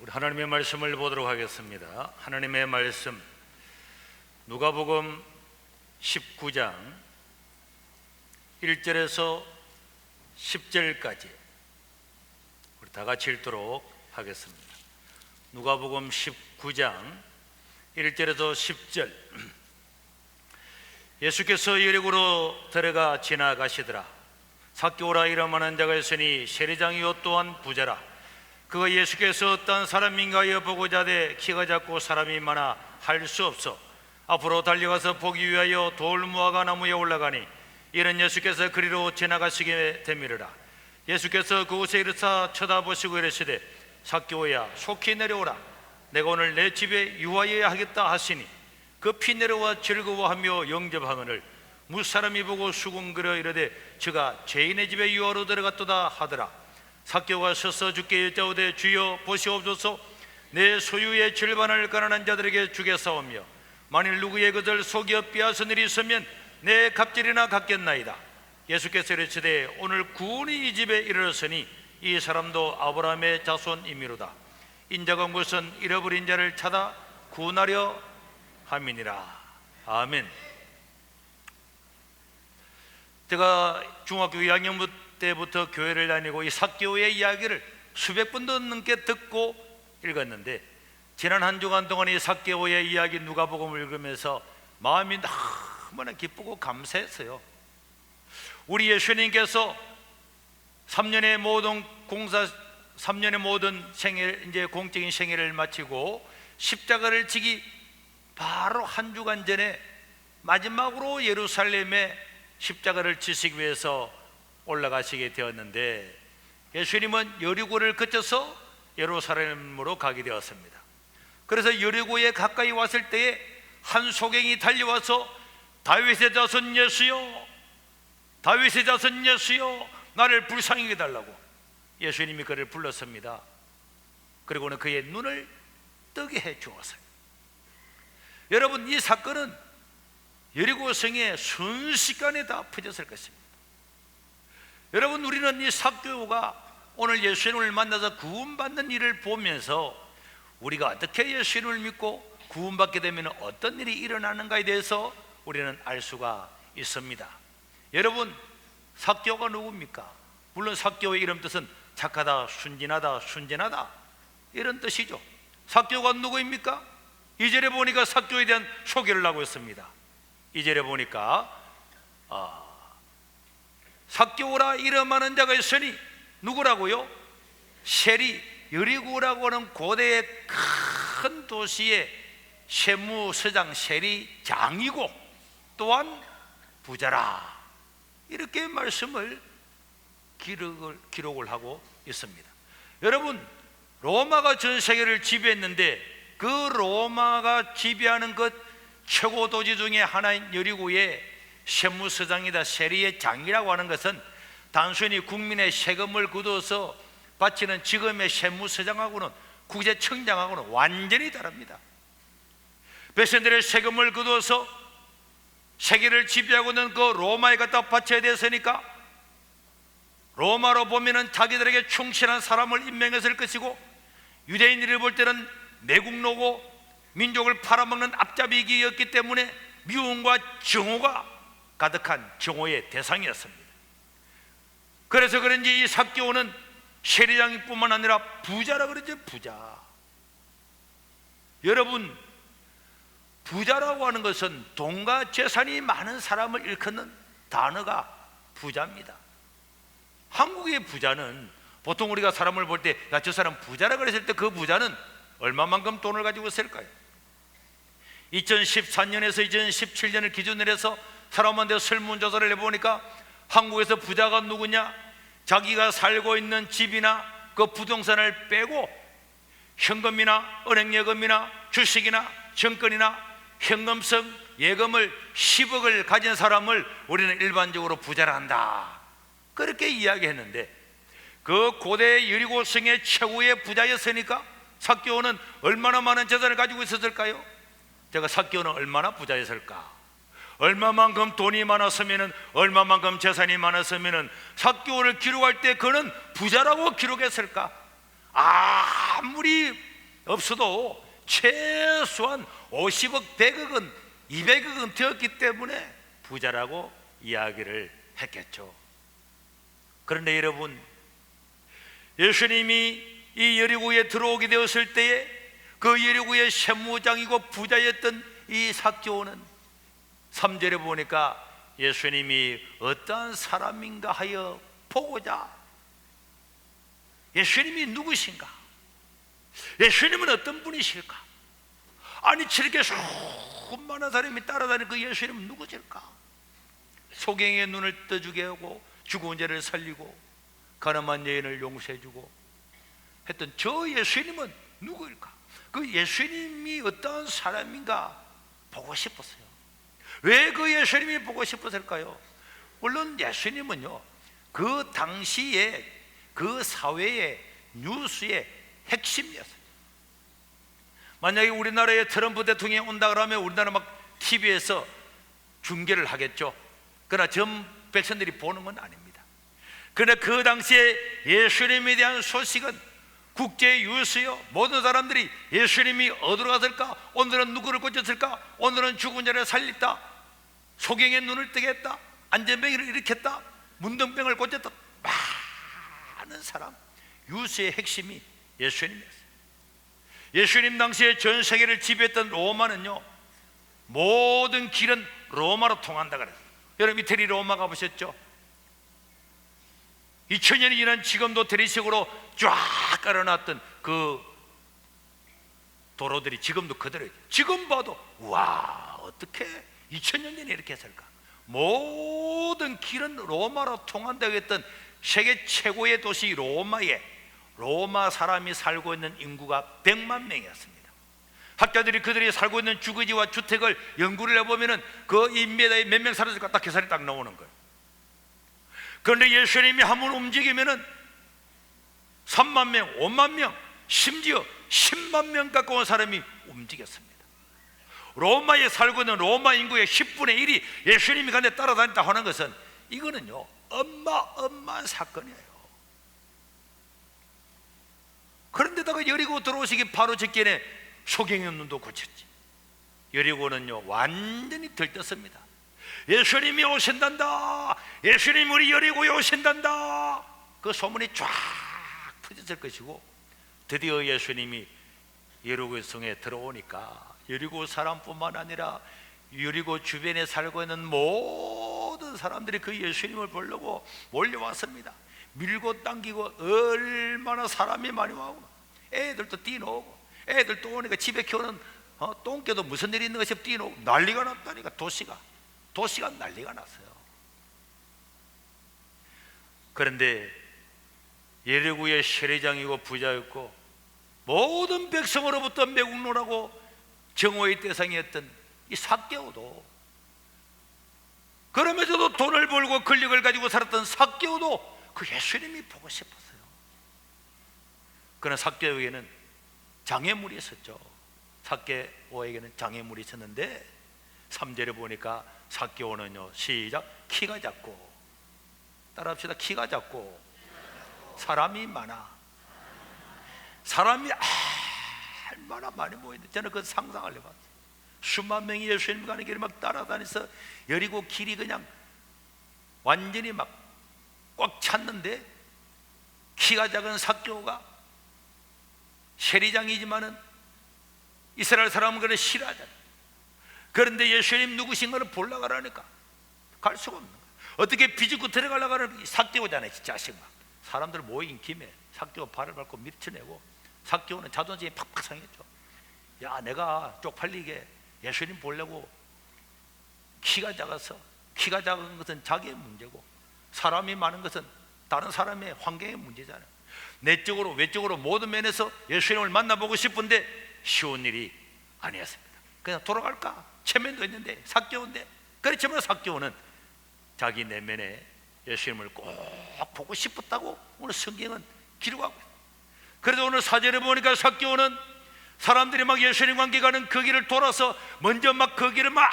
우리 하나님의 말씀을 보도록 하겠습니다. 하나님의 말씀 누가복음 19장 1절에서 10절까지 우리 다 같이 읽도록 하겠습니다. 누가복음 19장 1절에서 10절. 예수께서 여리고로 들어가 지나가시더라. 삭개오라 이름하는 자가 있으니 세리장이요 또한 부자라. 그가 예수께서 어떤 사람인가 하여 보고자 하되 키가 작고 사람이 많아 할 수 없어 앞으로 달려가서 보기 위하여 돌무화과 나무에 올라가니 이는 예수께서 그리로 지나가시게 되미르라. 예수께서 그곳에 이르사 쳐다보시고 이르시되 삭개오야 속히 내려오라. 내가 오늘 내 집에 유하여야 하겠다 하시니 급히 내려와 즐거워하며 영접하거늘 무사람이 보고 수군거려 이르되 저가 죄인의 집에 유하로 들어갔도다 하더라. 삭개오가 서서 주께 여짜오되 주여 보시옵소서 내 소유의 절반을 가난한 자들에게 주겠사오며 만일 누구의 그들 속여 빼앗은 일이 있으면 내 갑질이나 갚겠나이다. 예수께서 이르시되 오늘 구원이 이 집에 이르렀으니 이 사람도 아브라함의 자손이미로다. 인자가 온 것은 잃어버린 자를 찾아 구원하려 함이니라. 아멘. 제가 중학교 2학년 때부터 교회를 다니고 이 삭개오의 이야기를 수백 번도 넘게 듣고 읽었는데 지난 한 주간 동안 이 삭개오의 이야기 누가복음을 읽으면서 마음이 너무나 기쁘고 감사했어요. 우리 예수님께서 3년의 모든 생애, 이제 공적인 생애를 마치고 십자가를 지기 바로 한 주간 전에 마지막으로 예루살렘에 십자가를 지시기 위해서 올라가시게 되었는데 예수님은 여리고를 거쳐서 예루살렘으로 가게 되었습니다. 그래서 여리고에 가까이 왔을 때에 한 소경이 달려와서 다윗의 자손 예수여, 다윗의 자손 예수여, 나를 불쌍히 해달라고 예수님이 그를 불렀습니다. 그리고는 그의 눈을 뜨게 해 주었어요. 여러분, 이 사건은 여리고 성에 순식간에 다 퍼졌을 것입니다. 여러분, 우리는 이 삭개오가 오늘 예수님을 만나서 구원받는 일을 보면서 우리가 어떻게 예수님을 믿고 구원받게 되면 어떤 일이 일어나는가에 대해서 우리는 알 수가 있습니다. 여러분, 삭개오가 누굽니까? 물론 삭개오의 이름 뜻은 착하다, 순진하다, 순진하다 이런 뜻이죠. 삭개오가 누구입니까? 2절에 보니까 삭개오에 대한 소개를 하고 있습니다. 2절에 보니까 삭개오라 이름하는 자가 있으니 누구라고요? 세리, 여리고라고 하는 고대의 큰 도시의 세무서장 세리장이고 또한 부자라, 이렇게 말씀을 기록을 하고 있습니다. 여러분, 로마가 전 세계를 지배했는데 그 로마가 지배하는 것 최고 도시 중에 하나인 여리고의 세무서장이다, 세리의 장이라고 하는 것은 단순히 국민의 세금을 거둬서 바치는 지금의 세무서장하고는 국세청장하고는 완전히 다릅니다. 백성들의 세금을 거둬서 세계를 지배하고 있는 그 로마에 갖다 바쳐야 됐으니까 로마로 보면은 자기들에게 충실한 사람을 임명했을 것이고 유대인들을 볼 때는 매국노고 민족을 팔아먹는 앞잡이기였기 때문에 미움과 증오가 가득한 증오의 대상이었습니다. 그래서 그런지 이 삭개오는 세리장뿐만 아니라 부자라 그러죠. 부자. 여러분, 부자라고 하는 것은 돈과 재산이 많은 사람을 일컫는 단어가 부자입니다. 한국의 부자는 보통 우리가 사람을 볼 때 야, 저 사람 부자라 그랬을 때 그 부자는 얼마만큼 돈을 가지고 있을까요? 2014년에서 2017년을 기준으로 해서 사람한테 설문조사를 해보니까 한국에서 부자가 누구냐? 자기가 살고 있는 집이나 그 부동산을 빼고 현금이나 은행예금이나 주식이나 정권이나 현금성 예금을 10억을 가진 사람을 우리는 일반적으로 부자라 한다, 그렇게 이야기했는데 그 고대 여리고성의 최고의 부자였으니까 삭개오는 얼마나 많은 재산을 가지고 있었을까요? 제가 삭개오는 얼마나 부자였을까? 얼마만큼 돈이 많았으면, 얼마만큼 재산이 많았으면 삭개오를 기록할 때 그는 부자라고 기록했을까? 아무리 없어도 최소한 50억, 100억은, 200억은 되었기 때문에 부자라고 이야기를 했겠죠. 그런데 여러분, 예수님이 이 여리고에 들어오게 되었을 때에 그 여리고의 세무장이고 부자였던 이 삭개오는 3절에 보니까 예수님이 어떠한 사람인가 하여 보고자, 예수님이 누구신가, 예수님은 어떤 분이실까, 아니 저렇게 수많은 사람이 따라다니는 그 예수님은 누구실까, 소경의 눈을 떠주게 하고 죽은 자를 살리고 가늠한 여인을 용서해주고 했던 저 예수님은 누구일까? 그 예수님이 어떤 사람인가 보고 싶었어요. 왜 그 예수님이 보고 싶었을까요? 물론 예수님은요, 그 당시에 그 사회의 뉴스의 핵심이었어요. 만약에 우리나라에 트럼프 대통령이 온다 그러면 우리나라 막 TV에서 중계를 하겠죠. 그러나 전 백성들이 보는 건 아닙니다. 그러나 그 당시에 예수님에 대한 소식은 국제 뉴스요. 모든 사람들이 예수님이 어디로 갔을까? 오늘은 누구를 고쳤을까? 오늘은 죽은 자를 살렸다, 소경의 눈을 뜨게 했다, 안전병을 일으켰다, 문둥병을 고쳤다. 많은 사람, 뉴스의 핵심이 예수님이었어요. 예수님 당시에 전 세계를 지배했던 로마는요, 모든 길은 로마로 통한다 그래요. 여러분 이태리 로마 가보셨죠? 2000년이 지난 지금도 대리석으로 쫙 깔아놨던 그 도로들이 지금도 그대로, 지금 봐도 와, 어떻게 2000년 전에 이렇게 했을까? 모든 길은 로마로 통한다고 했던 세계 최고의 도시 로마에 로마 사람이 살고 있는 인구가 100만 명이었습니다. 학자들이 그들이 살고 있는 주거지와 주택을 연구를 해보면은 그 인매에 몇 명 살았을까 딱 계산이 딱 나오는 거예요. 그런데 예수님이 한번 움직이면은 3만 명, 5만 명, 심지어 10만 명 가까운 사람이 움직였습니다. 로마에 살고 있는 로마 인구의 10분의 1이 예수님이 간데 따라다녔다 하는 것은 이거는요, 어마어마한 사건이에요. 그런데다가 여리고 들어오시기 바로 직전에 소경의 눈도 고쳤지. 여리고는요 완전히 들떴습니다. 예수님이 오신단다, 예수님 우리 여리고에 오신단다, 그 소문이 쫙 퍼졌을 것이고, 드디어 예수님이 여리고 성에 들어오니까 여리고 사람뿐만 아니라 여리고 주변에 살고 있는 모든 사람들이 그 예수님을 보려고 몰려왔습니다. 밀고 당기고 얼마나 사람이 많이 와고, 애들도 뛰어오고, 애들 또 오니까 집에 키우는 똥개도 무슨 일이 있는 것이 뛰어오고 난리가 났다니까. 도시가 난리가 났어요. 그런데 여리고의 세리장이고 부자였고 모든 백성으로부터 매국노라고 정오의 대상이었던 이 삭개오도, 그러면서도 돈을 벌고 권력을 가지고 살았던 삭개오도 그 예수님이 보고 싶었어요. 그러나 삭개오에게는 장애물이 있었죠. 삭개오에게는 장애물이 있었는데 3절에 보니까 삭개오는요, 시작, 키가 작고, 따라합시다, 키가 작고 사람이 많아. 사람이 얼마나 많이 모였는데 저는 그 상상을 해봤어요. 수만 명이 예수님 가는 길을 막 따라다니서 여리고 길이 그냥 완전히 막 꽉 찼는데 키가 작은 삭개오가 세리장이지만은 이스라엘 사람은 그를 싫어하잖아요. 그런데 예수님 누구신가를 보려고 하니까 갈 수가 없는 거예요. 어떻게 비집고 들어가려고 하는 삭개오잖아요. 자식 막 사람들 모인 김에 삭개오 발을 밟고 밀쳐내고, 삭개오는 자존심이 팍팍 상했죠. 야, 내가 쪽팔리게 예수님 보려고 키가 작아서, 키가 작은 것은 자기의 문제고 사람이 많은 것은 다른 사람의 환경의 문제잖아요. 내적으로 외적으로 모든 면에서 예수님을 만나보고 싶은데 쉬운 일이 아니었습니다. 그냥 돌아갈까? 체면도 있는데 삭개오인데. 그렇지만 삭개오는 자기 내면에 예수님을 꼭 보고 싶었다고 오늘 성경은 기록하고 있어요. 그래서 오늘 사절에 보니까 삭개오는 사람들이 막 예수님 관계 가는 그 길을 돌아서 먼저 막 그 길을 막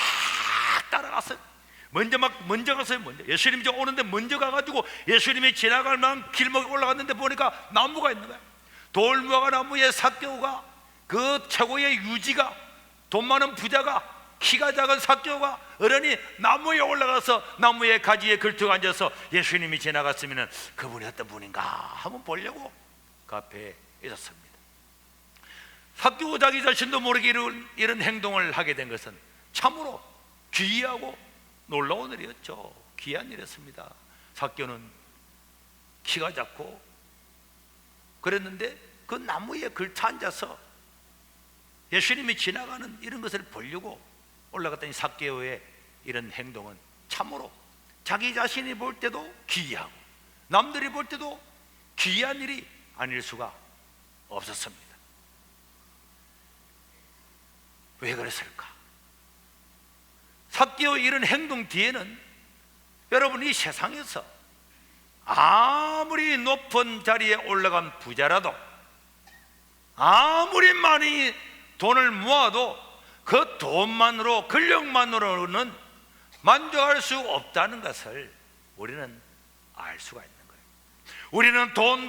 따라갔어요. 먼저 갔어요. 예수님이 이제 오는데 먼저 가가지고 예수님이 지나갈 만한 길목에 올라갔는데 보니까 나무가 있는 거야. 돌무화과 나무에 삭개오가 그 최고의 유지가, 돈 많은 부자가, 키가 작은 삭개오가 어른이 나무에 올라가서 나무의 가지에 걸터고 앉아서 예수님이 지나갔으면 그분이 어떤 분인가 한번 보려고 그 앞에 있었습니다. 삭개오 자기 자신도 모르게 이런 행동을 하게 된 것은 참으로 귀하고 놀라운 일이었죠. 귀한 일이었습니다. 삭개오는 키가 작고 그랬는데 그 나무에 걸터 앉아서 예수님이 지나가는 이런 것을 보려고 올라갔더니 삭개오의 이런 행동은 참으로 자기 자신이 볼 때도 기이하고 남들이 볼 때도 기이한 일이 아닐 수가 없었습니다. 왜 그랬을까? 삭개오의 이런 행동 뒤에는 여러분, 이 세상에서 아무리 높은 자리에 올라간 부자라도 아무리 많이 돈을 모아도 그 돈만으로, 근력만으로는 만족할 수 없다는 것을 우리는 알 수가 있는 거예요. 우리는 돈,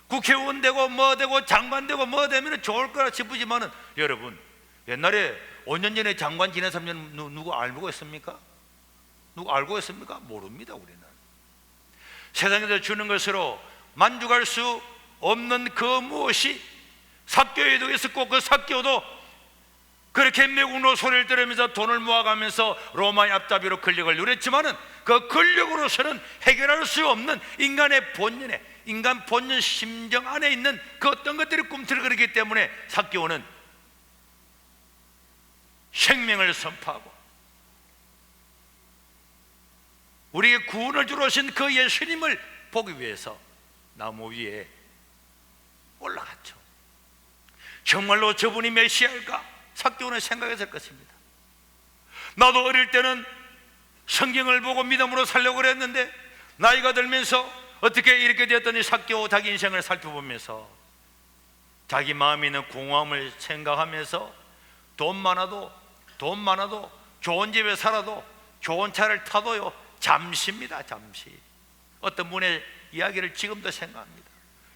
국회의원 되고 뭐 되고 장관 되고 뭐 되면 좋을 거라 싶으지만은 여러분, 옛날에 5년 전에 장관 지낸 3년 누구 알고 있습니까? 누구 알고 있습니까? 모릅니다. 우리는 세상에서 주는 것으로 만족할 수 없는 그 무엇이 삭개오에도 있었고, 그 삭개오도 그렇게 매국노 소리를 들으면서 돈을 모아가면서 로마의 앞잡이로 권력을 누렸지만은 그 권력으로서는 해결할 수 없는 인간의 본연에, 인간 본연 심정 안에 있는 그 어떤 것들이 꿈틀거리기 때문에 삭개오는 생명을 선포하고 우리에게 구원을 주러 오신 그 예수님을 보기 위해서 나무 위에 올라갔죠. 정말로 저분이 메시아일까? 삭개오는 생각했을 것입니다. 나도 어릴 때는 성경을 보고 믿음으로 살려고 그랬는데 나이가 들면서 어떻게 이렇게 되었더니 삭개오 자기 인생을 살펴보면서 자기 마음에 있는 공허함을 생각하면서 돈 많아도 좋은 집에 살아도 좋은 차를 타도요 잠시입니다. 잠시. 어떤 분의 이야기를 지금도 생각합니다.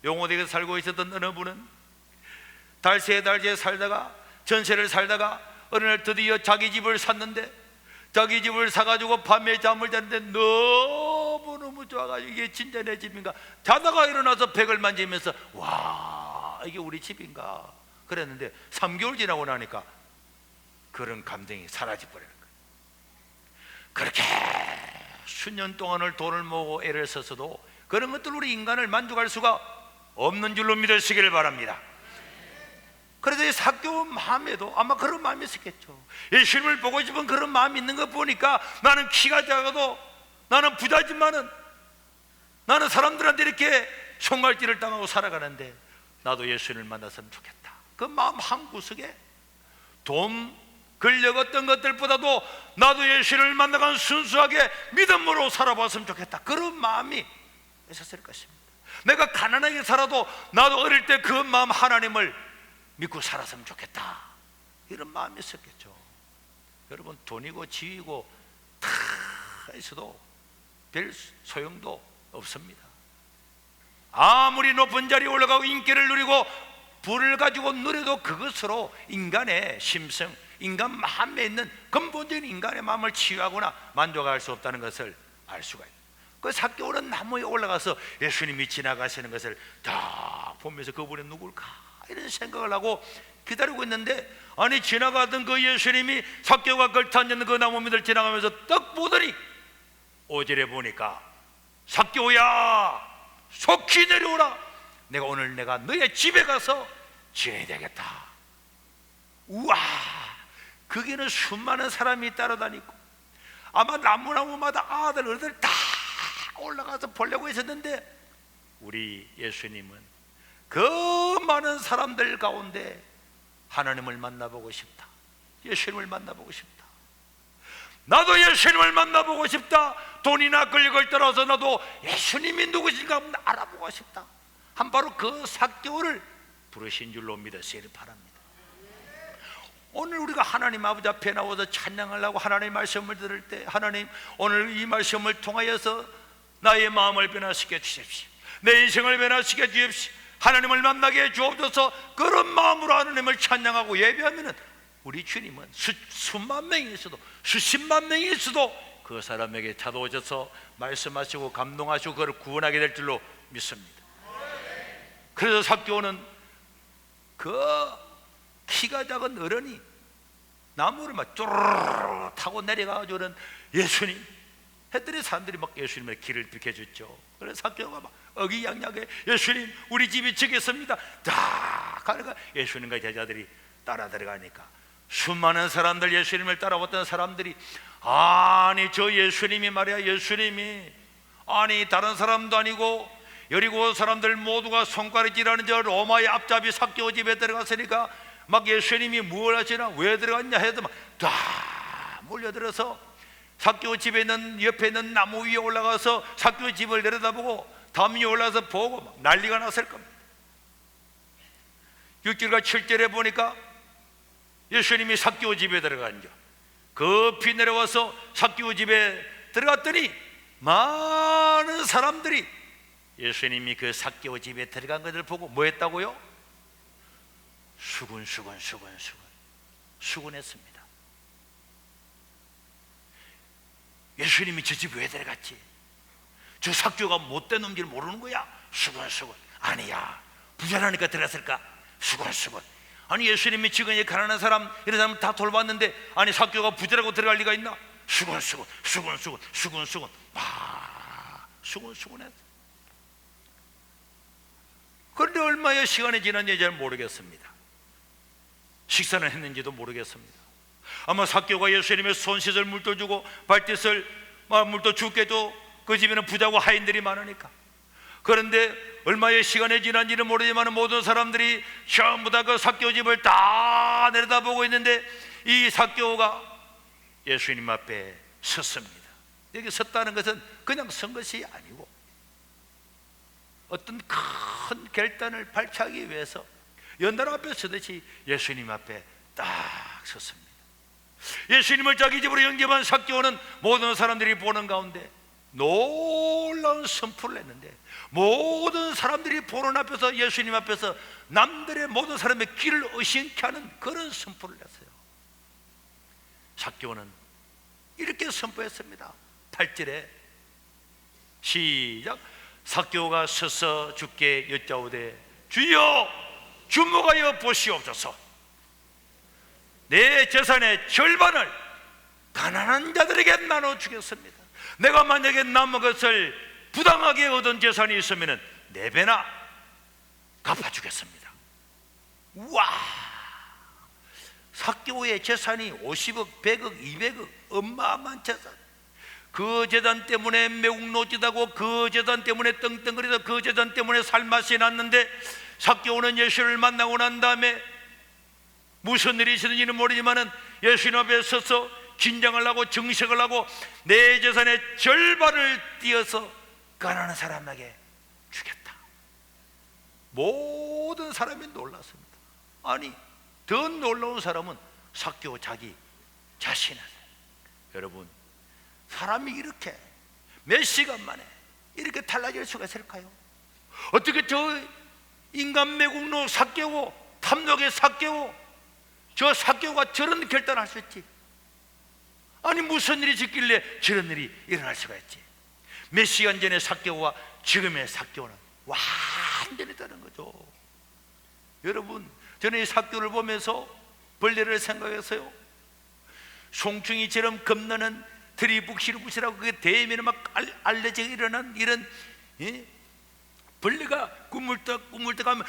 용호댁에서 살고 있었던 어느 분은 달새 살다가 전세를 살다가 어느 날 드디어 자기 집을 샀는데 자기 집을 사가지고 밤에 잠을 잤는데 너무너무 좋아가지고 이게 진짜 내 집인가, 자다가 일어나서 벽을 만지면서 와, 이게 우리 집인가 그랬는데 3개월 지나고 나니까 그런 감정이 사라져버리는 거예요. 그렇게 수년 동안을 돈을 모으고 애를 써서도 그런 것들로 우리 인간을 만족할 수가 없는 줄로 믿으시기를 바랍니다. 그래서 이 삭개오 마음에도 아마 그런 마음이 있었겠죠. 예수님을 보고 싶은 그런 마음이 있는 거 보니까 나는 키가 작아도, 나는 부자지만은, 나는 사람들한테 이렇게 손갈질을 당하고 살아가는데 나도 예수님을 만났으면 좋겠다. 그 마음 한구석에 돈, 권력 어떤 것들보다도 나도 예수님을 만나간 순수하게 믿음으로 살아봤으면 좋겠다. 그런 마음이 있었을 것입니다. 내가 가난하게 살아도 나도 어릴 때 그 마음, 하나님을 믿고 살았으면 좋겠다, 이런 마음이 있었겠죠. 여러분, 돈이고 지위고 다 있어도 별 소용도 없습니다. 아무리 높은 자리에 올라가고 인기를 누리고 부를 가지고 누려도 그것으로 인간의 심성, 인간 마음에 있는 근본적인 인간의 마음을 치유하거나 만족할 수 없다는 것을 알 수가 있어요. 그 삭개오는 나무에 올라가서 예수님이 지나가시는 것을 다 보면서 그분이 누굴까 이런 생각을 하고 기다리고 있는데, 아니 지나가던 그 예수님이 삭개오가 걸터 앉는 그 나무 밑을 지나가면서 딱 보더니 5절에 보니까 삭개오야, 속히 내려오라. 내가 오늘 너의 집에 가서 지내야 되겠다. 우와, 거기는 수많은 사람이 따라다니고 아마 나무마다 아들 어른들 다 올라가서 보려고 했었는데 우리 예수님은 그 많은 사람들 가운데 하나님을 만나보고 싶다, 예수님을 만나보고 싶다, 나도 예수님을 만나보고 싶다, 돈이나 권력을 떠나서 나도 예수님이 누구신가 한번 알아보고 싶다 한 바로 그 삭개오를 부르신 줄로 믿으시길 바랍니다. 오늘 우리가 하나님 아버지 앞에 나와서 찬양을 하고 하나님의 말씀을 들을 때, 하나님 오늘 이 말씀을 통하여서 나의 마음을 변화시켜 주십시오, 내 인생을 변화시켜 주십시오, 하나님을 만나게 해 주옵소서. 그런 마음으로 하나님을 찬양하고 예배하면은 우리 주님은 수만 명이 있어도 수십만 명이 있어도 그 사람에게 찾아오셔서 말씀하시고 감동하시고 그를 구원하게 될 줄로 믿습니다. 그래서 삭개오는 그 키가 작은 어른이 나무를 막 쪼르르 타고 내려가가지고는 예수님 했더니 사람들이 막 예수님의 길을 비켜줬죠. 그래서 삭개오가 막 어기양양하게 예수님 우리 집이 저기 있습니다 다 가니까 예수님과 제자들이 따라 들어가니까 수많은 사람들, 예수님을 따라왔던 사람들이 아니 저 예수님이 말이야, 예수님이 아니 다른 사람도 아니고 여리고 사람들 모두가 손가락질하는 저 로마의 앞잡이 삭개오 집에 들어갔으니까 막 예수님이 뭘 하시나 왜 들어갔냐 해도 막 다 몰려들어서 삭개오 집에 있는 옆에 있는 나무 위에 올라가서 삭개오 집을 내려다보고 담 위에 올라가서 보고 막 난리가 났을 겁니다. 6절과 7절에 보니까 예수님이 삭개오 집에 들어간죠. 급히 내려와서 삭개오 집에 들어갔더니 많은 사람들이 예수님이 그 삭개오 집에 들어간 것을 보고 뭐 했다고요? 수군했습니다. 예수님이 저 집 왜 들어갔지? 저 삭개오가 못된 놈인지 모르는 거야? 수군 아니야, 부자라니까 들어갔을까? 수군 아니 예수님이 지금 가난한 사람 이런 사람 다 돌봤는데 아니 삭개오가 부자라고 들어갈 리가 있나? 수군했어. 그런데 얼마의 시간이 지났는지 잘 모르겠습니다. 식사는 했는지도 모르겠습니다. 아마 삭개오가 예수님의 손 씻을 물도 주고 발짓을 물도 주게도 그 집에는 부자고 하인들이 많으니까. 그런데 얼마의 시간이 지난지는 모르지만 모든 사람들이 전부 다 그 삭개오 집을 다 내려다보고 있는데 이 삭개오가 예수님 앞에 섰습니다. 여기 섰다는 것은 그냥 선 것이 아니고 어떤 큰 결단을 발표하기 위해서 연단 앞에 서듯이 예수님 앞에 딱 섰습니다. 예수님을 자기 집으로 영접한 삭개오는 모든 사람들이 보는 가운데 놀라운 선포를 했는데 모든 사람들이 보는 앞에서 예수님 앞에서 남들의 모든 사람의 귀를 의심케 하는 그런 선포를 했어요. 삭개오는 이렇게 선포했습니다. 8절에 시작. 삭개오가 서서 주께 여짜오되 주여 주목하여 보시옵소서. 내 재산의 절반을 가난한 자들에게 나눠주겠습니다. 내가 만약에 남은 것을 부당하게 얻은 재산이 있으면 4배나 갚아주겠습니다. 와, 삭개오의 재산이 50억, 100억, 200억 어마어마한 재산. 그 재산 때문에 매국노지다고 그 재산 때문에 떵떵거리다 그 재산 때문에 살맛이 났는데 삭개오는 예수를 만나고 난 다음에 무슨 일이 있었는지는 모르지만 예수님 앞에 서서 긴장을 하고 정색을 하고 내 재산의 절반을 띄어서 가난한 사람에게 주겠다. 모든 사람이 놀랐습니다. 아니 더 놀라운 사람은 삭개오 자기 자신이었어요. 여러분, 사람이 이렇게 몇 시간 만에 이렇게 달라질 수가 있을까요? 어떻게 저 인간 매국노 삭개오, 탐욕의 삭개오, 저 삭개오가 저런 결단할 수 있지? 아니 무슨 일이 있길래 저런 일이 일어날 수가 있지? 몇 시간 전에 삭개오와 지금의 삭개오는 완전히 다른 거죠. 여러분, 저는 이 삭개오를 보면서 벌레를 생각했어요. 송충이처럼 겁나는 들이북실북실하고 그게 대면에 막 알레지가 일어난 이런 벌레가 꾸물떡 하면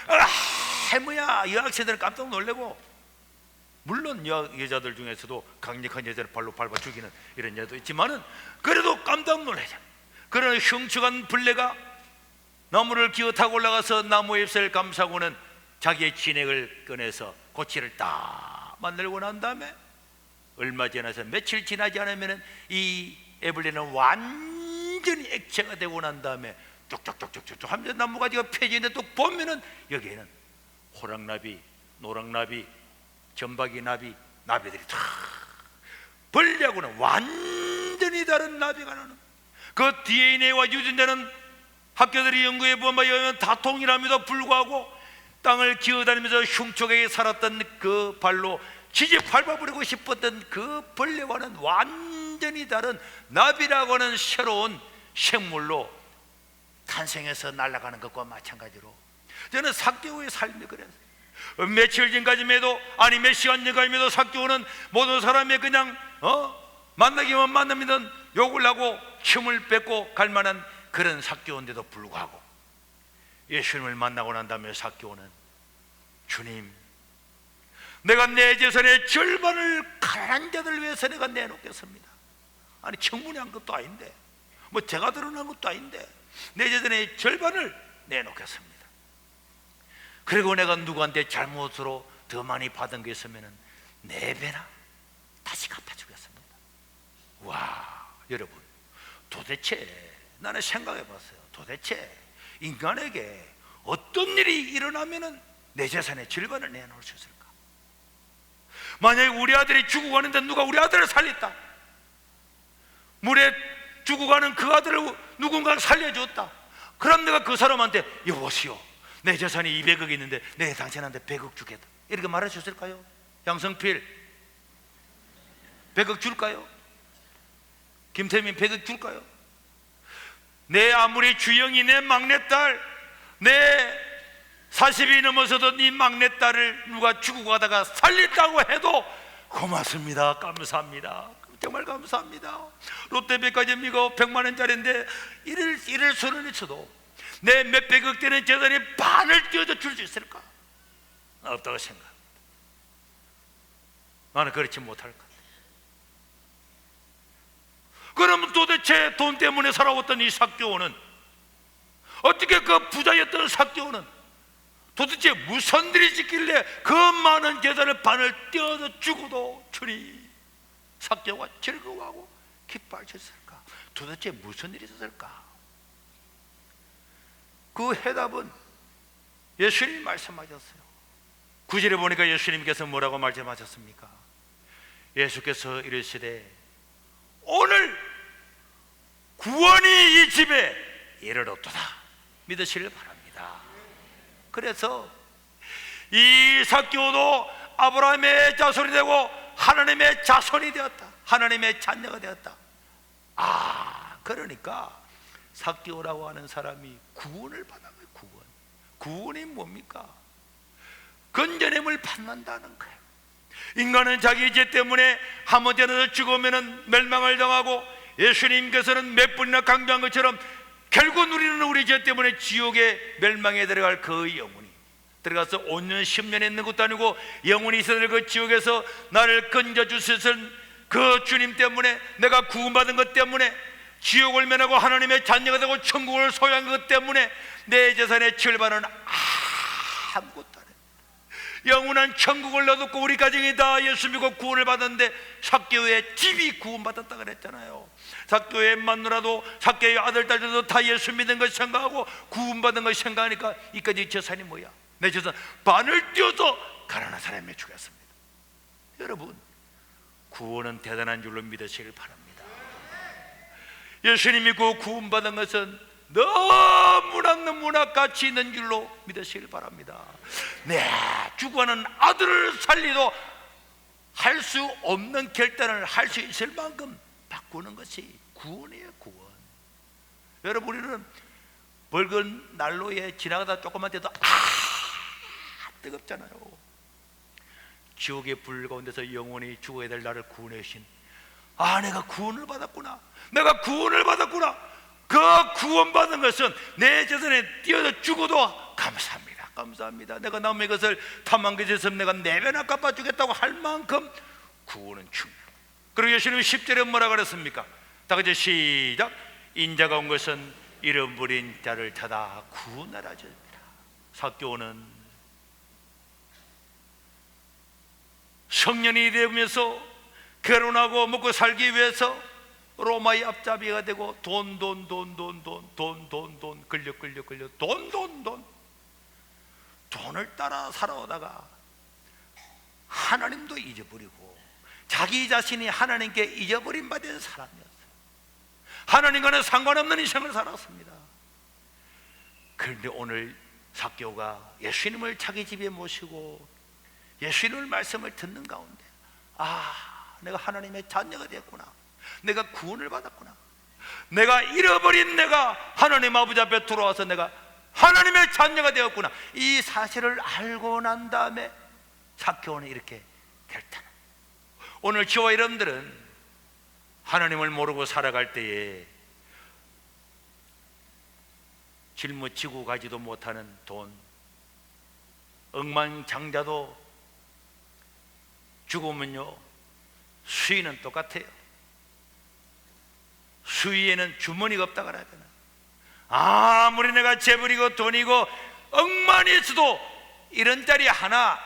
해무야 여학생들은 깜짝 놀래고, 물론 여자들 중에서도 강력한 여자를 발로 밟아 죽이는 이런 여자도 있지만은 그래도 깜짝 놀라죠. 그런 흉측한 벌레가 나무를 기어 타고 올라가서 나무 잎을 감싸고는 자기의 진액을 꺼내서 고치를 딱 만들고 난 다음에 얼마 지나서 며칠 지나지 않으면 이 애벌레는 완전히 액체가 되고 난 다음에 뚝뚝뚝뚝뚝 하면서 나무가지가 펴지는데 또 보면은 여기에는 호랑나비, 노랑나비, 점박이나비, 나비들이 다 벌레하고는 완전히 다른 나비가 나는 그 DNA와 유전자는 학교들이 연구해 보면 다 통일함에도 불구하고 땅을 기어다니면서 흉측하게 살았던 그 발로 지지 밟아버리고 싶었던 그 벌레와는 완전히 다른 나비라고 하는 새로운 생물로 탄생해서 날아가는 것과 마찬가지로 저는 삭개오의 삶이 그랬어요. 며칠 전까지만 해도, 아니 몇 시간 전까지만 해도 삭개오는 모든 사람이 그냥 만나기만 만나면 욕을 하고 힘을 뺏고 갈 만한 그런 삭개오인데도 불구하고 예수님을 만나고 난 다음에 삭개오는, 주님, 내가 내 재산의 절반을 가난한 자들 위해서 내가 내놓겠습니다. 아니 청문회 한 것도 아닌데, 뭐 제가 드러난 것도 아닌데 내 재산의 절반을 내놓겠습니다. 그리고 내가 누구한테 잘못으로 더 많이 받은 게 있으면 4배나 다시 갚아주겠습니다. 와, 여러분, 도대체 나는 생각해 봤어요. 도대체 인간에게 어떤 일이 일어나면 내 재산의 절반을 내놓을 수 있을까? 만약에 우리 아들이 죽어가는데 누가 우리 아들을 살렸다, 물에 죽어가는 그 아들을 누군가 살려줬다, 그럼 내가 그 사람한테 여보시오, 내 재산이 200억 있는데 내가 당신한테 100억 주겠다, 이렇게 말할 수 있을까요? 양성필 100억 줄까요? 김태민 100억 줄까요? 내 아무리 주영이 내 막내딸, 내 40이 넘어서도 네 막내딸을 누가 죽어가다가 살렸다고 해도 고맙습니다, 감사합니다, 정말 감사합니다. 롯데백화점 이거 100만 원짜리인데 이럴 수는 있어도 내 몇백억 되는 재산의 반을 떼어서 줄 수 있을까? 없다고 생각합니다. 나는 그렇지 못할 것 같아요. 그러면 도대체 돈 때문에 살아왔던 이 삭개오는, 어떻게 그 부자였던 삭개오는 도대체 무슨 일이 있길래 그 많은 재산의 반을 떼어서 주고도 주니 삭개오가 즐거워하고 기뻐하셨을까? 도대체 무슨 일이 있었을까? 그 해답은 예수님이 말씀하셨어요. 9절에 보니까 예수님께서 뭐라고 말씀하셨습니까? 예수께서 이르시되 오늘 구원이 이 집에 이르렀도다 믿으시길 바랍니다. 그래서 이 삭개오도 아브라함의 자손이 되고 하나님의 자손이 되었다, 하나님의 자녀가 되었다. 그러니까 삭개오라고 하는 사람이 구원을 받는 거예요. 구원이 뭡니까? 건져냄을 받는다는 거예요. 인간은 자기 죄 때문에 한번 태어나서 죽으면 멸망을 당하고, 예수님께서는 몇 번이나 강조한 것처럼 결국 우리는 우리 죄 때문에 지옥에 멸망에 들어갈 그 영혼이 들어가서 5년 10년 있는 것도 아니고 영원히 있어야 될 그 지옥에서 나를 건져주셨은 그 주님 때문에, 내가 구원받은 것 때문에 지옥을 면하고 하나님의 자녀가 되고 천국을 소유한 것 때문에 내 재산의 절반은 아무것도 안 해요. 영원한 천국을 얻었고 우리 가정이 다 예수 믿고 구원을 받았는데 삭개오의 집이 구원받았다 그랬잖아요. 삭개오의 마누라도 삭개오의 아들 딸들도 다 예수 믿는 걸 생각하고 구원받은 걸 생각하니까 이까지 재산이 뭐야? 내 재산 반을 떼어서 가난한 사람에 주겠습니다. 여러분, 구원은 대단한 줄로 믿으시길 바랍니다. 예수님 믿고 구원받은 것은 너무나 가치 있는 줄로 믿으시길 바랍니다. 내 죽어가는 아들을 살리도 할 수 없는 결단을 할 수 있을 만큼 바꾸는 것이 구원이에요, 구원. 여러분, 우리는 붉은 난로에 지나가다 조금만 돼도 뜨겁잖아요. 지옥의 불 가운데서 영원히 죽어야 될 나를 구원해 주신, 내가 구원을 받았구나, 내가 구원을 받았구나. 그 구원받은 것은 내 재산에 띄어서 죽어도 감사합니다, 감사합니다. 내가 남의 것을 탐한 것에 있으면 내가 4배나 갚아주겠다고 할 만큼 구원은 중요해요. 그리고 예수님이 10절에 뭐라 그랬습니까? 다 같이 시작. 인자가 온 것은 잃어버린 자를 찾아 구원하라 하셨습니다. 삭개오는 성년이 되면서 결혼하고 먹고 살기 위해서 로마의 앞잡이가 되고 돈 걸려 돈을 따라 살아오다가 하나님도 잊어버리고 자기 자신이 하나님께 잊어버림 받은 사람이었어요. 하나님과는 상관없는 인생을 살았습니다. 그런데 오늘 삭개오가 예수님을 자기 집에 모시고 예수님의 말씀을 듣는 가운데, 내가 하나님의 자녀가 되었구나, 내가 구원을 받았구나, 내가 잃어버린 내가 하나님 아버지 앞에 돌아와서 내가 하나님의 자녀가 되었구나, 이 사실을 알고 난 다음에 삭개오는 이렇게 결단을. 오늘 저와 여러분들은 하나님을 모르고 살아갈 때에 짊어지고 가지도 못하는 돈, 억만장자도 죽으면요 수위는 똑같아요. 수위에는 주머니가 없다 그래야 되나? 아무리 내가 재벌이고 돈이고 억만이 있어도 이런 자리 하나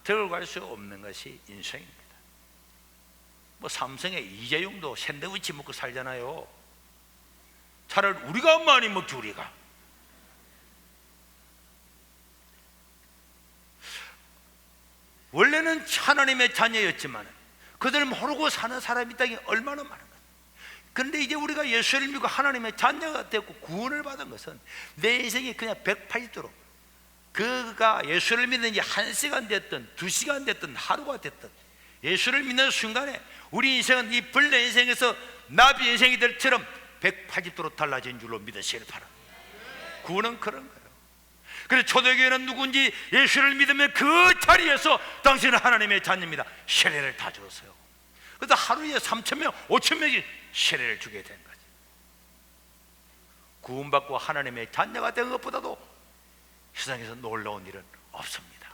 들고 갈 수 없는 것이 인생입니다. 뭐 삼성의 이재용도 샌드위치 먹고 살잖아요. 차라리 우리가 많이 먹지. 우리가 원래는 하나님의 자녀였지만 그들을 모르고 사는 사람이 땅에 얼마나 많은 거예요. 그런데 이제 우리가 예수를 믿고 하나님의 자녀가 되고 구원을 받은 것은 내 인생이 그냥 180도로, 그가 예수를 믿는 지 1시간 됐든 2시간 됐든 하루가 됐든 예수를 믿는 순간에 우리 인생은 이 벌레 인생에서 나비 인생이 될 처럼 180도로 달라진 줄로 믿으시길 바랍니다. 구원은 그런 거예요. 그래서 초대교회는 누군지 예수를 믿으면 그 자리에서 당신은 하나님의 자녀입니다. 세례를 다 줬어요. 그래서 하루에 3,000명, 5,000명이 세례를 주게 된 거죠. 구원받고 하나님의 자녀가 된 것보다도 세상에서 놀라운 일은 없습니다.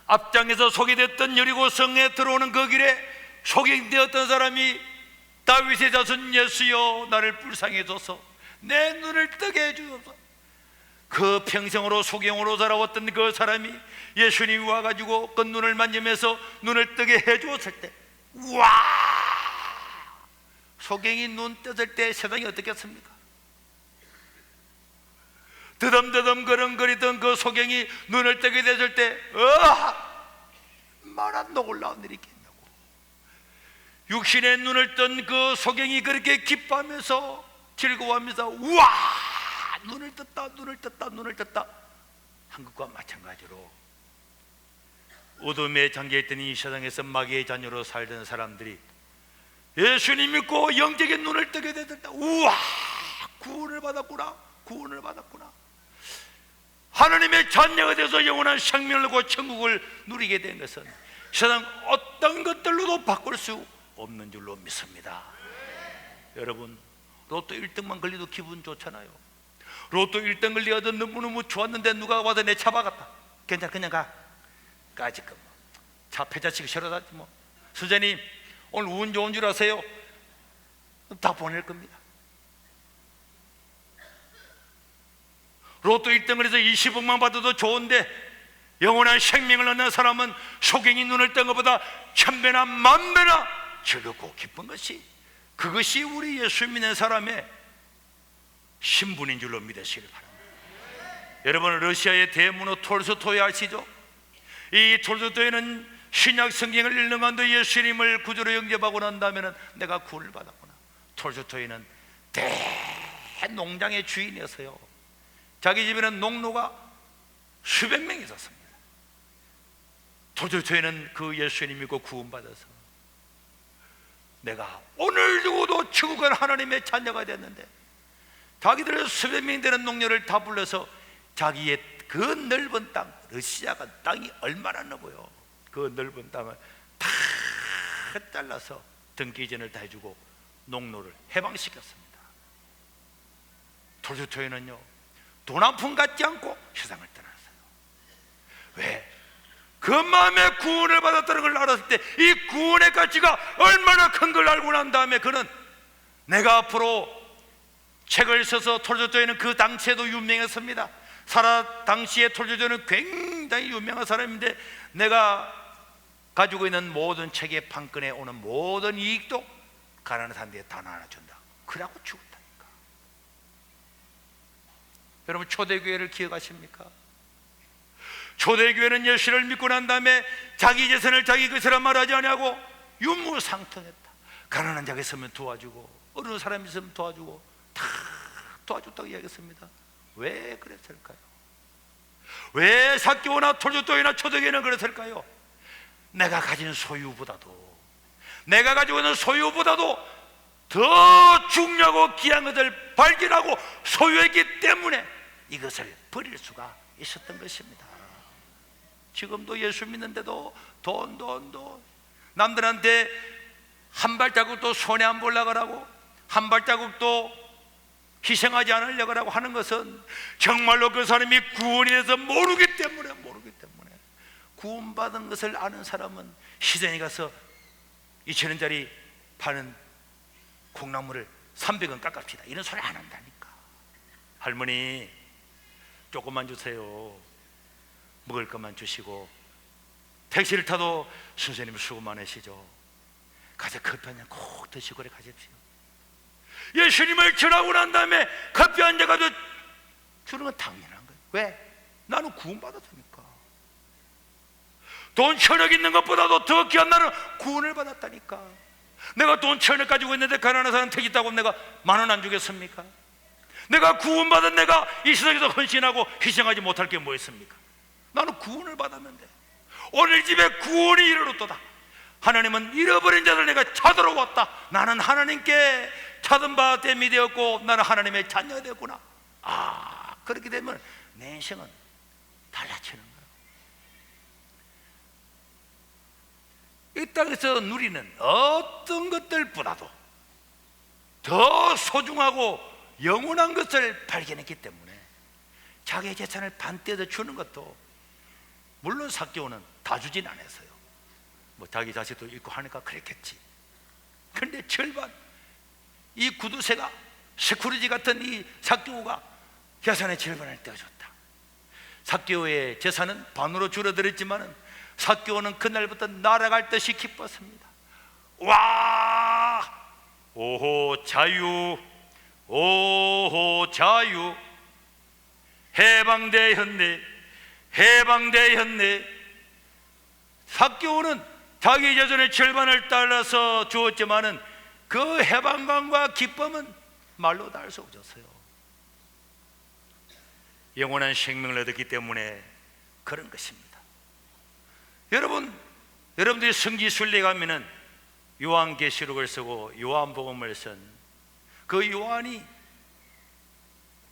앞장에서 소개됐던 여리고 성에 들어오는 그 길에 소개되었던 사람이 다윗의 자손 예수여 나를 불쌍히 해줘서 내 눈을 뜨게 해주소서. 그 평생으로 소경으로 살아왔던 그 사람이 예수님이 와가지고 그 눈을 만지면서 눈을 뜨게 해주었을 때, 우와! 소경이 눈 떴을 때 세상이 어떻겠습니까? 드덤드덤 걸음거리던 그 소경이 눈을 뜨게 됐을 때, 얼마나 놀라운 일이 있겠냐고. 육신의 눈을 뜬 그 소경이 그렇게 기뻐하면서 즐거워하면서 우와! 눈을 떴다, 눈을 떴다, 눈을 떴다. 한국과 마찬가지로 어둠에 잠겨있던 이 세상에서 마귀의 자녀로 살던 사람들이 예수님 믿고 영적인 눈을 뜨게 됐을 때, 우와! 구원을 받았구나, 구원을 받았구나. 하나님의 자녀가 돼서 영원한 생명을 얻고 천국을 누리게 된 것은 세상 어떤 것들로도 바꿀 수 없는 줄로 믿습니다. 여러분, 로또 1등만 걸려도 기분 좋잖아요. 로또 1등 걸려도 너무너무 좋았는데 누가 와서 내 차 박았다. 괜찮아, 그냥 가. 까짓 거 차 폐자치기 싫어하지 뭐. 선생님 오늘 운 좋은 줄 아세요? 다 보낼 겁니다. 로또 1등을 해서 20억만 받아도 좋은데 영원한 생명을 얻는 사람은 소경이 눈을 뜬 것보다 1000배나 10,000배나 즐겁고 기쁜 것이, 그것이 우리 예수 믿는 사람의 신분인 줄로 믿으시길 바랍니다. 여러분, 러시아의 대문호 톨스토이 아시죠? 이 톨스토이는 신약 성경을 읽는 가운데 예수님을 구주로 영접하고 난 다음에는 내가 구원을 받았구나. 톨스토이는 대농장의 주인이었어요. 자기 집에는 농노가 수백 명 있었습니다. 톨스토이는 그 예수님 믿고 구원받아서 내가 오늘 누구도 천국은 하나님의 자녀가 됐는데 자기들의 수백 명 되는 농녀를 다 불러서 자기의 그 넓은 땅, 러시아가 땅이 얼마나 넓어요. 그 넓은 땅을 다 잘라서 등기전을 다 해주고 농노를 해방시켰습니다. 톨스토이는요 돈 한 푼 갖지 않고 세상을 떠났어요. 왜? 그 마음에 구원을 받았다는 걸 알았을 때 이 구원의 가치가 얼마나 큰 걸 알고 난 다음에 그는 내가 앞으로 책을 써서, 톨스토이는 그 당시에도 유명했습니다. 당시에 톨스토이는 굉장히 유명한 사람인데 내가 가지고 있는 모든 책의 판권에 오는 모든 이익도 가난한 사람들에게 다 나눠준다. 그러고 죽었다니까. 여러분, 초대교회를 기억하십니까? 초대교회는 예수를 믿고 난 다음에 자기 재산을 자기 것이라 말하지 않냐고 유무상통했다. 가난한 자가 있으면 도와주고 어려운 사람이 있으면 도와주고 다 도와줬다고 이야기했습니다. 왜 그랬을까요? 왜 삭개오나 토주도이나 초대교회는 그랬을까요? 내가 가진 소유보다도, 내가 가지고 있는 소유보다도 더 중요하고 귀한 것을 발견하고 소유했기 때문에 이것을 버릴 수가 있었던 것입니다. 지금도 예수 믿는데도 돈 남들한테 한 발자국도 손해 안 보려고 하고 한 발자국도 희생하지 않으려고 하는 것은 정말로 그 사람이 구원이 돼서 모르기 때문에 구원받은 것을 아는 사람은 시장에 가서 2,000원짜리 파는 콩나물을 300원 깎읍시다 이런 소리 안 한다니까. 할머니 조금만 주세요. 먹을 것만 주시고, 택시를 타도 선생님 수고 많으시죠. 가서 커피 한 잔 꼭 드시고 그래 가십시오. 예수님을 전하고 난 다음에 커피 한 잔 가서 주는 건 당연한 거예요. 왜? 나는 구원받았으니까. 돈 1,000억 있는 것보다도 더 귀한 나는 구원을 받았다니까. 내가 돈 1,000억 가지고 있는데 가난한 사람 택시 타고 내가 10,000원 안 주겠습니까? 내가 구원받은 내가 이 세상에서 헌신하고 희생하지 못할 게 뭐 있습니까? 나는 구원을 받았는데 오늘 집에 구원이 이르렀도다. 하나님은 잃어버린 자를 내가 찾으러 왔다. 나는 하나님께 찾은 바 됨이 되었고 나는 하나님의 자녀가 되었구나. 그렇게 되면 내 인생은 달라지는 거예요. 이 땅에서 누리는 어떤 것들보다도 더 소중하고 영원한 것을 발견했기 때문에 자기의 재산을 반 떼어 주는 것도, 물론 삭개오는 다 주진 않았어요. 뭐 자기 자식도 있고 하니까 그랬겠지. 그런데 절반, 이 구두쇠가 스크루지 같은 이 삭개오가 재산의 절반을 떼어줬다. 삭개오의 재산은 반으로 줄어들었지만은 삭개오는 그날부터 날아갈 듯이 기뻤습니다. 와, 오호 자유, 오호 자유, 해방되었네, 해방되었네. 삭개오는 자기 재산의 절반을 달라서 주었지만은 그 해방감과 기쁨은 말로 다 할 수 없었어요. 영원한 생명을 얻었기 때문에 그런 것입니다. 여러분들이 성지순례 가면은 요한계시록을 쓰고 요한복음을 쓴 그 요한이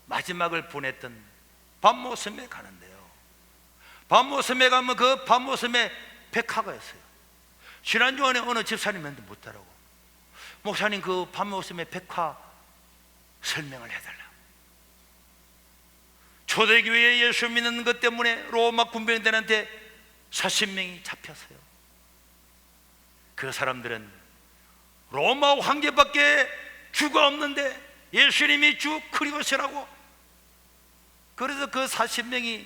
마지막을 보냈던 밤모섬에 가는데요, 밤모섬에 가면 그 밤모섬에 백화가 있어요. 지난주에 어느 집사님한테 묻더라고. 목사님, 그 밤모섬의 백화 설명을 해달라고. 초대교회에 예수 믿는 것 때문에 로마 군병들한테 40명이 잡혔어요. 그 사람들은 로마 황제밖에 주가 없는데 예수님이 주 그리스도시라고. 그래서 그 40명이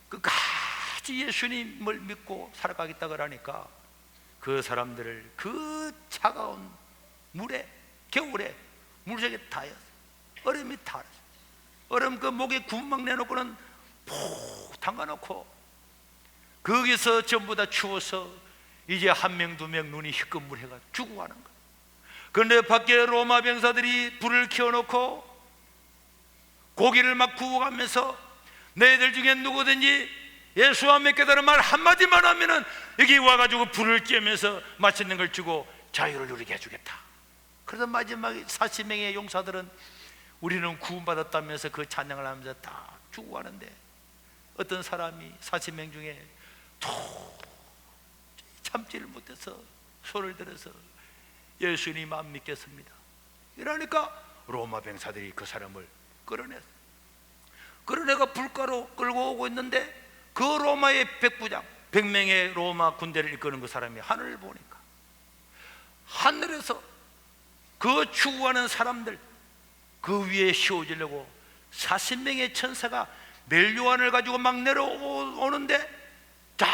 끝까지 예수님을 믿고 살아가겠다 그러니까 그 사람들을 그 차가운 물에, 겨울에 물속에 타였어. 얼음이 타였어. 얼음 그 목에 구멍 내놓고는 푹 담가놓고 거기서 전부 다 추워서 이제 한 명, 두 명 눈이 희끗물해가 죽어가는 거야. 그런데 밖에 로마 병사들이 불을 켜놓고 고기를 막 구워가면서 너희들 중에 누구든지 예수와 믿겠다는 말 한마디만 하면은 여기 와가지고 불을 쬐면서 맛있는 걸 주고 자유를 누리게 해주겠다. 그래서 마지막에 40명의 용사들은 우리는 구원받았다면서 그 찬양을 하면서 다 죽어가는데 어떤 사람이 40명 중에 참지를 못해서 손을 들어서 예수님 안 믿겠습니다 이러니까 로마 병사들이 그 사람을 끌어냈어. 끌어내가 불가로 끌고 오고 있는데 그 로마의 백부장, 100명의 로마 군대를 이끄는 그 사람이 하늘을 보니까 하늘에서 그 죽어가는 사람들 그 위에 씌워지려고 40명의 천사가 멜류안을 가지고 막 내려오는데 다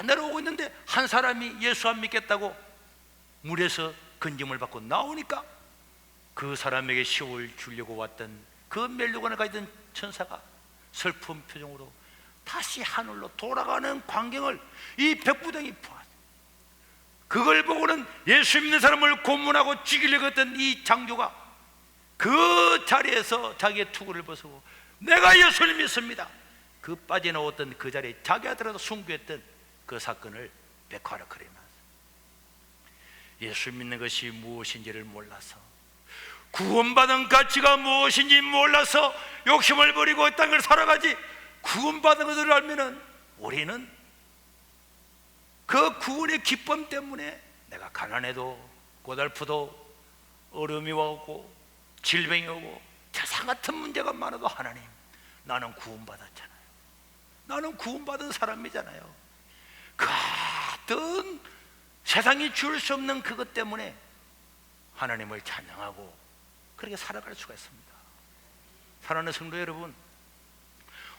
내려오고 있는데 한 사람이 예수 안 믿겠다고 물에서 건짐을 받고 나오니까 그 사람에게 시험을 주려고 왔던 그 멜류관을 가지던 천사가 슬픈 표정으로 다시 하늘로 돌아가는 광경을 이 백부장이 보았어요. 그걸 보고는 예수 믿는 사람을 고문하고 죽이려고 했던 이 장교가 그 자리에서 자기의 투구를 벗고 내가 예수를 믿습니다. 그 빠져나왔던 그 자리에 자기 아들하고 순교했던 그 사건을 백화라 그리면서 예수 믿는 것이 무엇인지를 몰라서, 구원받은 가치가 무엇인지 몰라서 욕심을 부리고 이 땅을 살아가지, 구원받은 것을 알면은 우리는 그 구원의 기쁨 때문에 내가 가난해도 고달프도 어려움이 오고 질병이 오고 태산 같은 문제가 많아도 하나님, 나는 구원받았잖아요. 나는 구원받은 사람이잖아요. 그 어떤 세상이 줄 수 없는 그것 때문에 하나님을 찬양하고 그렇게 살아갈 수가 있습니다. 사랑하는 성도 여러분,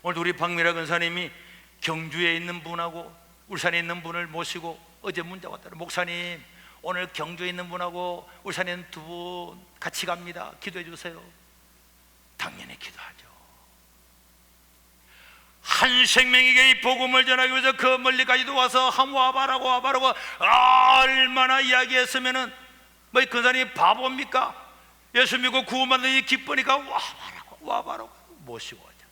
오늘 우리 박미라 권사님이 경주에 있는 분하고 울산에 있는 분을 모시고 어제 문자 왔더라. 목사님, 오늘 경주에 있는 분하고 울산에 있는 두 분 같이 갑니다. 기도해 주세요. 당연히 기도하죠. 한 생명에게 이 복음을 전하기 위해서 그 멀리까지도 와서 한번 와봐라고 얼마나 이야기했으면은 뭐 권사님이 바보입니까? 예수 믿고 구원받는 이 기쁘니까 와봐라고 모시고 오죠.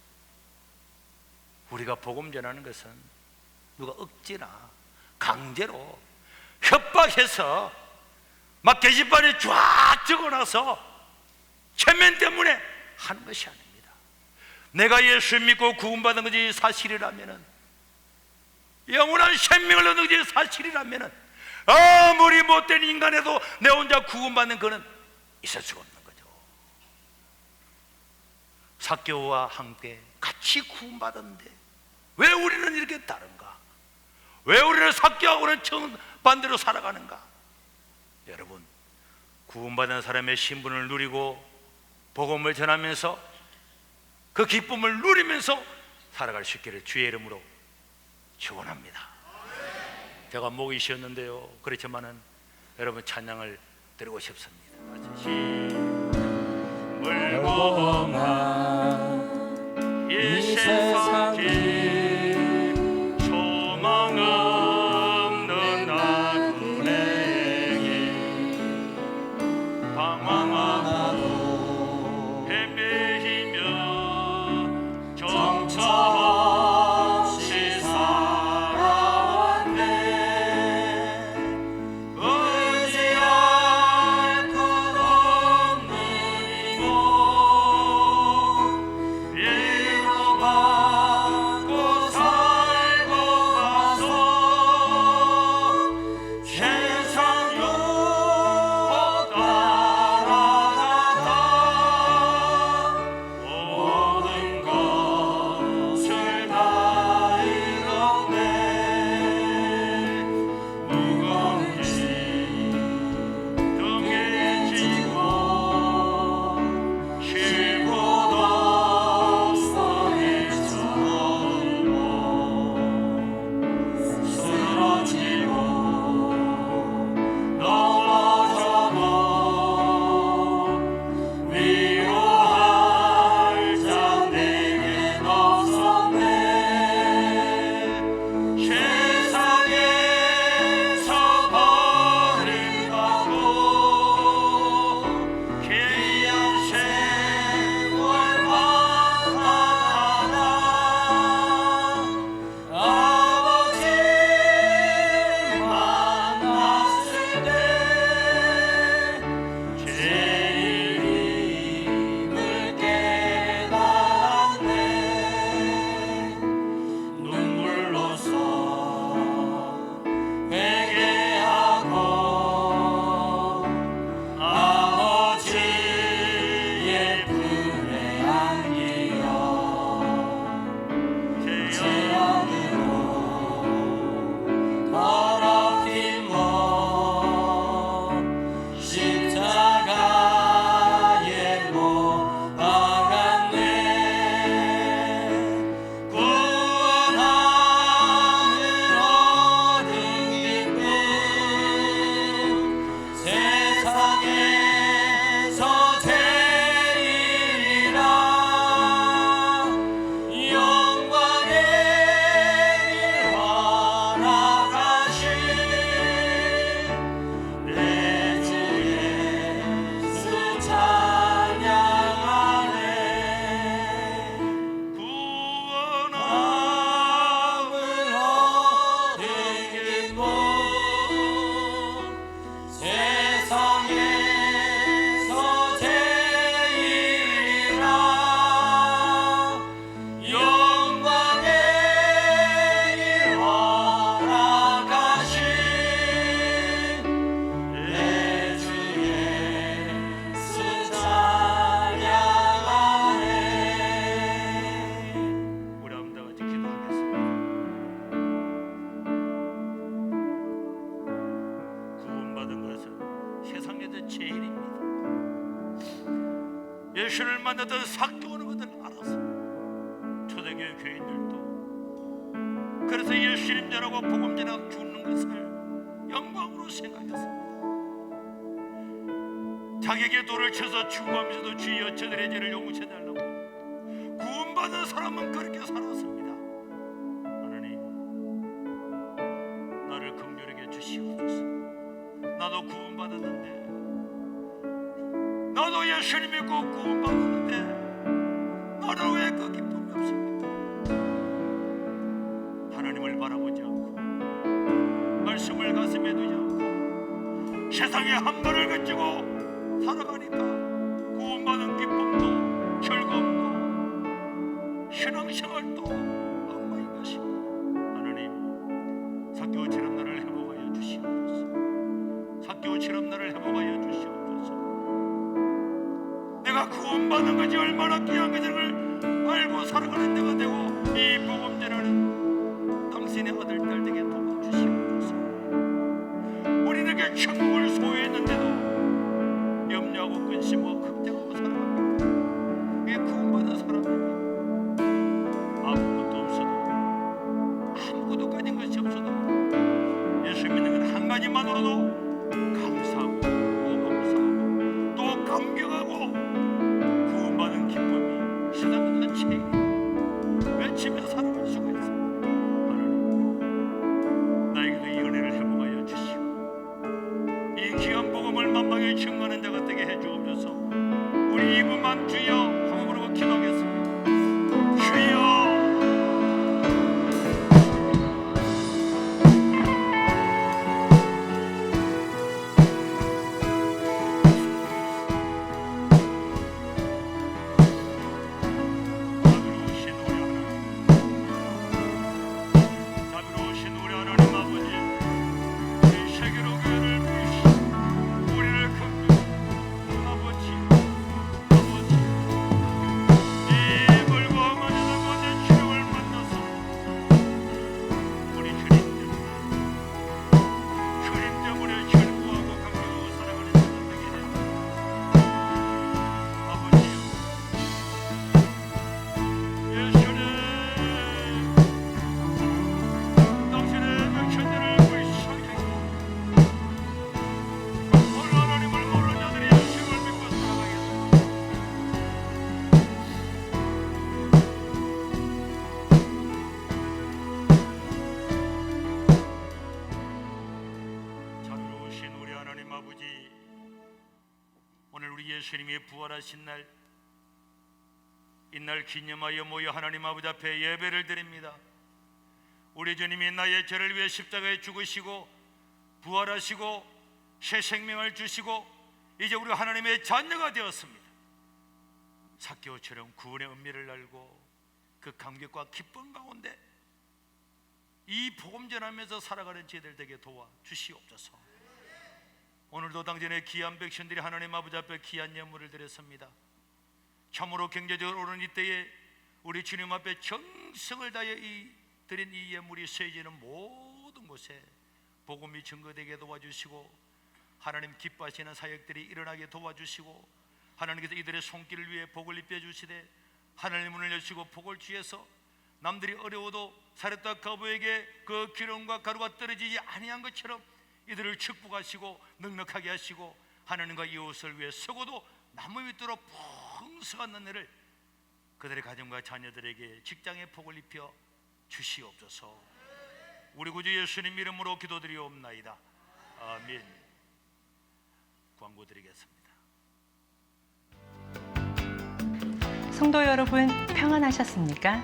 우리가 복음 전하는 것은 누가 억지나 강제로 협박해서 막 게시판에 쫙 적어놔서 체면 때문에 하는 것이 아닙니다. 내가 예수 믿고 구원받은 것이 사실이라면은, 영원한 생명을 얻는 것이 사실이라면은, 아무리 못된 인간에도 내 혼자 구원받는 것은 있을 수가 없는 거죠. 삭개오와 함께 같이 구원받았는데 왜 우리는 이렇게 다른가? 왜 우리는 삭개오하고는 정반대로 살아가는가? 여러분, 구원받은 사람의 신분을 누리고 복음을 전하면서 그 기쁨을 누리면서 살아갈 수 있기를 주의 이름으로 축원합니다. 제가 목이 쉬었는데요, 그렇지만은 여러분 찬양을 드리고 싶습니다. 물고만 이 세상에 소망 없는 나그네에게 방황하고 헤매이며 정처없이 살아왔네. 의지할 것 없는 이곳 것도 죄인입니다. 예수를 만났던 삭개오는 것을 알아서 초대교회 교인들도 그래서 예수님 전하고 복음 전하고 죽는 것을 영광으로 생각했습니다. 자기에게 돌을 쳐서 죽어가면서도 주여 저들의 죄를 용서해 달라고 구원받은 사람은 그렇게 살았습니다. 하나님, 나를 긍휼하게 주시옵소서. 나도 구원받았는데, 나도 예수님 믿고 구원받았는데 나는 왜 그 기쁨이 없습니까? 하나님을 바라보지 않고 말씀을 가슴에 두지 않고 세상에 한 발을 그치고 살아가니까 구원받은 기쁨도 즐거움도 신앙생활도 엉망인 것입니다. 하나님, 삭개오처럼 나를 회복하여 주시옵소서. 삭개오처럼 나를 회복하여 주시옵소서. 내가 구원받는 것이 얼마나 귀한 것을 알고 살아가는 데가 되고 이 복음 전하는 당신의 아들 딸 되게 도와주시옵소서. 우리에게 천국을 소유했는데도 염려하고 근심하고 걱정하고 살아갑니까? 이게 구원받은 사람입니다. 아무것도 없어도, 아무것도 가진 것이 없어도 예수 믿는 건 한 가지만으로도 감사하고 또 감사하고 또 감격하고 구원받은 기쁨이 세상 그 죄인이 외치며 살아갈 수가 있습니다. 하나님, 나에게도 이 은혜를 회복하여 주시고 이 귀한 복음을 만방에 증거하는 자가 되게 해주옵소서. 우리 이분만 주여 한번 부르고 기도하겠습니다. 주여, 자비로우신 우리 하나님 아버지, 이 세계로 교회를 부르시고 우리를 긍휼히 아버지 이 물고 마주는 모든 주님을 만나서 우리 주님 때문에 즐거워하고 감격하고 살아가는 자들 되게 해주옵소서. 아버지요, 예수님 당신의 백성들을 불쌍히 오늘 하나님을 모르는 자들이 예수를 믿고 살아가겠습니다. 자비로우신 우리 하나님 아버지, 오늘 우리 예수님이 부활하신 날, 이날 기념하여 모여 하나님 아버지 앞에 예배를 드립니다. 우리 주님이 나의 죄를 위해 십자가에 죽으시고 부활하시고 새 생명을 주시고 이제 우리 하나님의 자녀가 되었습니다. 삭개오처럼 구원의 은밀을 알고 그 감격과 기쁨 가운데 이 복음 전하면서 살아가는 저희들 되게 도와 주시옵소서. 오늘도 당신의 귀한 백성들이 하나님 아버지 앞에 귀한 예물을 드렸습니다. 참으로 경제적으로 오른 이때에 우리 주님 앞에 정성을 다해 드린 이 예물이 쓰여지는 모든 곳에 복음이 증거되게 도와주시고 하나님 기뻐하시는 사역들이 일어나게 도와주시고 하나님께서 이들의 손길을 위해 복을 입혀주시되 하나님 문을 여시고 복을 주셔서 남들이 어려워도 사렙다 과부에게 그 기름과 가루가 떨어지지 아니한 것처럼 이들을 축복하시고 넉넉하게 하시고 하나님과 이웃을 위해 서고도 나무 밑으로 풍성한 은혜를 그들의 가정과 자녀들에게 직장에 복을 입혀 주시옵소서. 우리 구주 예수님 이름으로 기도드리옵나이다. 아멘. 광고 드리겠습니다. 성도 여러분, 평안하셨습니까?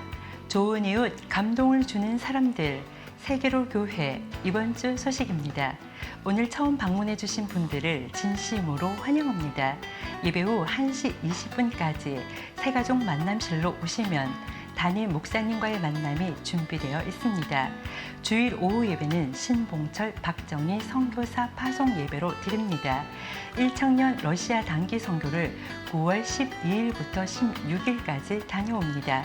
좋은 이웃, 감동을 주는 사람들, 세계로 교회 이번 주 소식입니다. 오늘 처음 방문해 주신 분들을 진심으로 환영합니다. 예배 후 1시 20분까지 새가족 만남실로 오시면 담임 목사님과의 만남이 준비되어 있습니다. 주일 오후 예배는 신봉철, 박정희 선교사 파송 예배로 드립니다. 1청년 러시아 단기 선교를 9월 12일부터 16일까지 다녀옵니다.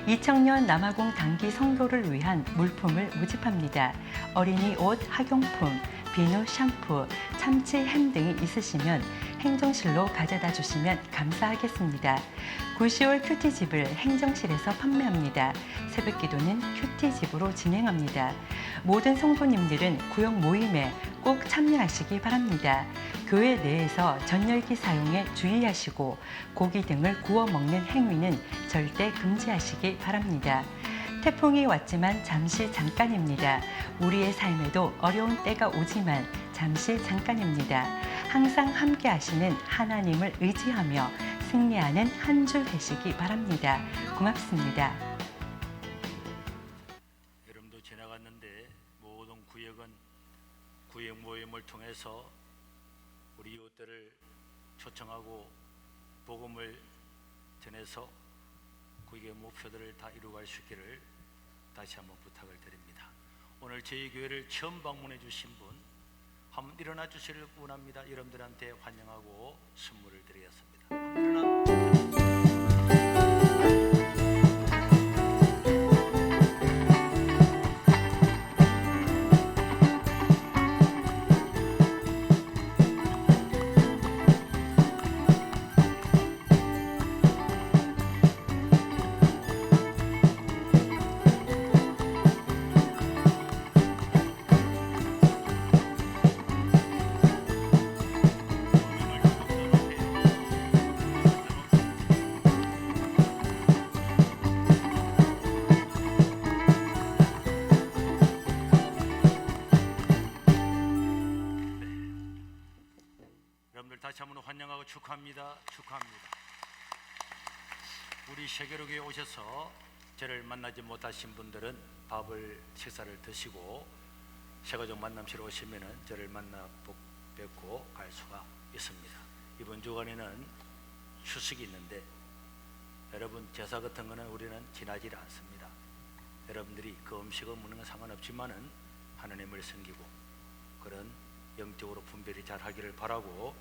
2청년 남아공 단기 선교를 위한 물품을 모집합니다. 어린이 옷, 학용품, 비누, 샴푸, 참치, 햄 등이 있으시면 행정실로 가져다 주시면 감사하겠습니다. 9시월 큐티집을 행정실에서 판매합니다. 새벽기도는 큐티집으로 진행합니다. 모든 성도님들은 구역 모임에 꼭 참여하시기 바랍니다. 교회 내에서 전열기 사용에 주의하시고 고기 등을 구워 먹는 행위는 절대 금지하시기 바랍니다. 태풍이 왔지만 잠시 잠깐입니다. 우리의 삶에도 어려운 때가 오지만 잠시 잠깐입니다. 항상 함께 하시는 하나님을 의지하며 승리하는 한 주 되시기 바랍니다. 고맙습니다. 여름도 지나갔는데 모든 구역은 구역 모임을 통해서 우리 이웃들을 초청하고 복음을 전해서 구역의 목표들을 다 이루어갈 수 있기를 다시 한번 부탁을 드립니다. 오늘 저희 교회를 처음 방문해 주신 분 한번 일어나 주시기를 원합니다. 여러분들한테 환영하고 선물을 드리겠습니다. 일어나. 다시 한번 환영하고 축하합니다. 축하합니다. 우리 세계로교에 오셔서 저를 만나지 못하신 분들은 식사를 드시고 세가족 만남시로 오시면은 저를 만나 뵙고 갈 수가 있습니다. 이번 주간에는 추석이 있는데 여러분 제사 같은 거는 우리는 지나지 않습니다. 여러분들이 그 음식을 먹는 건 상관없지만은 하나님을 섬기고 그런 영적으로 분별이 잘 하기를 바라고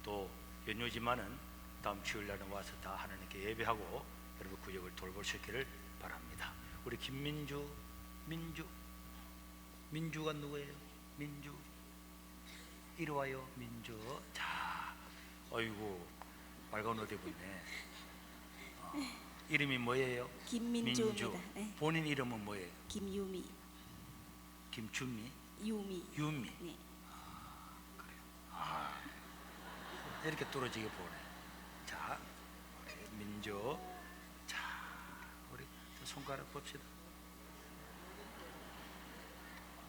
또 연휴지만은 다음 주일날은 와서 다 하나님께 예배하고 여러분 구역을 돌볼 수 있기를 바랍니다. 우리 민주가 누구예요? 민주 이리 와요. 민주. 자, 어이구 빨간 옷 입었네. 이름이 뭐예요? 김민주입니다. 민주. 네. 본인 이름은 뭐예요? 김유미. 김주미? 유미. 유미. 네. 이렇게 떨어지게 보네. 자, 우리 민주. 자, 우리 손가락 봅시다.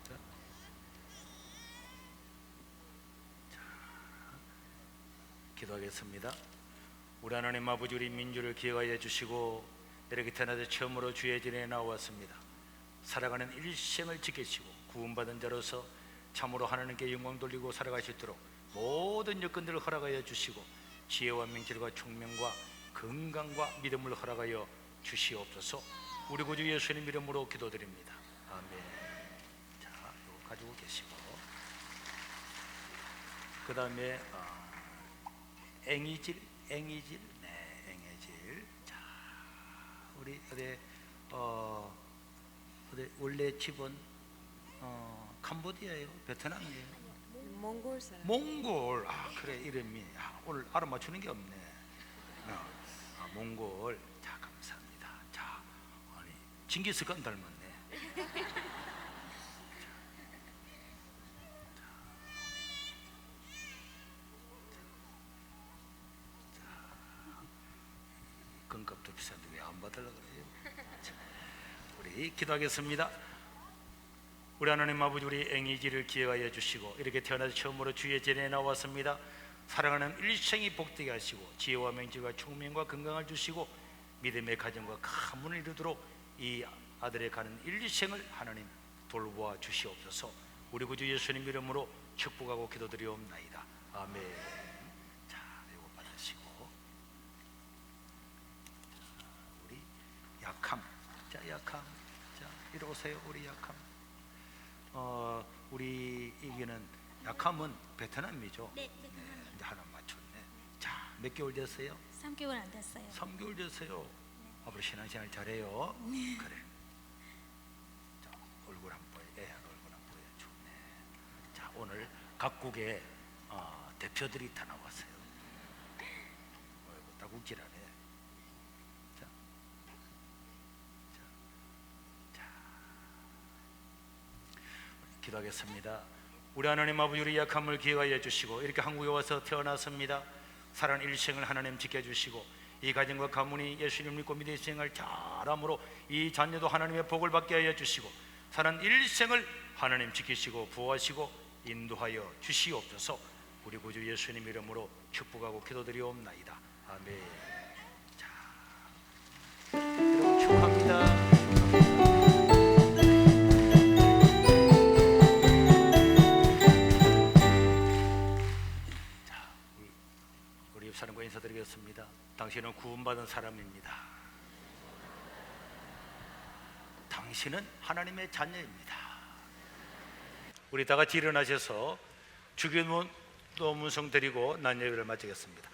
자, 기도하겠습니다. 우리 하나님 아버지, 우리 민주를 기억하여 주시고 이렇게 태어나서 처음으로 주의 전에 나왔습니다. 살아가는 일생을 지키시고 구원받은 자로서 참으로 하나님께 영광 돌리고 살아갈 수 있도록 모든 여건들을 허락하여 주시고 지혜와 명철과 총명과 건강과 믿음을 허락하여 주시옵소서. 우리 구주 예수님 이름으로 기도드립니다. 아멘. 자, 이거 가지고 계시고 그 다음에 앵이질. 네, 앵이질. 자, 우리 어디 원래 집은 캄보디아예요? 베트남이에요? 몽골 사람. 몽골. 아, 그래, 이름이 오늘 알아맞추는 게 없네. 몽골. 자, 감사합니다. 자, 아니 징기스칸 닮았네. 금값도 비싼데 왜 안 받으려고 그래요? 자, 우리 기도하겠습니다. 우리 하나님 아버지, 우리 앵이지를 기억하여 주시고 이렇게 태어나서 처음으로 주의 전에 나왔습니다. 살아가는 일생이 복되게 하시고 지혜와 명철과 총명과 건강을 주시고 믿음의 가정과 가문을 이루도록 이 아들의 가는 일생을 하나님 돌보아 주시옵소서. 우리 구주 예수님 이름으로 축복하고 기도드리옵나이다. 아멘. 자, 이거 받으시고 우리 약함. 자, 약함. 자, 이리 오세요. 우리 약함. 우리 이게는 약함은 베트남이죠. 네, 베트남. 이제 하나 맞췄네. 자, 몇 개월 됐어요? 3개월 안 됐어요. 3개월 됐어요. 앞으로 신앙생활 잘해요. 그래. 자, 얼굴 한번 보여. 얼굴 한번 보여. 좋네. 자, 오늘 각국의 대표들이 다 나왔어요. 다 국기라네. 자, 기도하겠습니다. 우리 하나님 아버지, 우리 약함을 기억하여 주시고 이렇게 한국에 와서 태어났습니다. 살아난 일생을 하나님 지켜주시고 이 가정과 가문이 예수님 믿고 믿음 생활 잘함으로 이 자녀도 하나님의 복을 받게 하여 주시고 살아난 일생을 하나님 지키시고 보호하시고 인도하여 주시옵소서. 우리 구주 예수님 이름으로 축복하고 기도드리옵나이다. 아멘. 자, 여러분 축하합니다. 우리 옆사람과 인사드리겠습니다. 당신은 구원받은 사람입니다. 당신은 하나님의 자녀입니다. 우리 다 같이 일어나셔서 주기도 문성 드리고 난 예배를 마치겠습니다.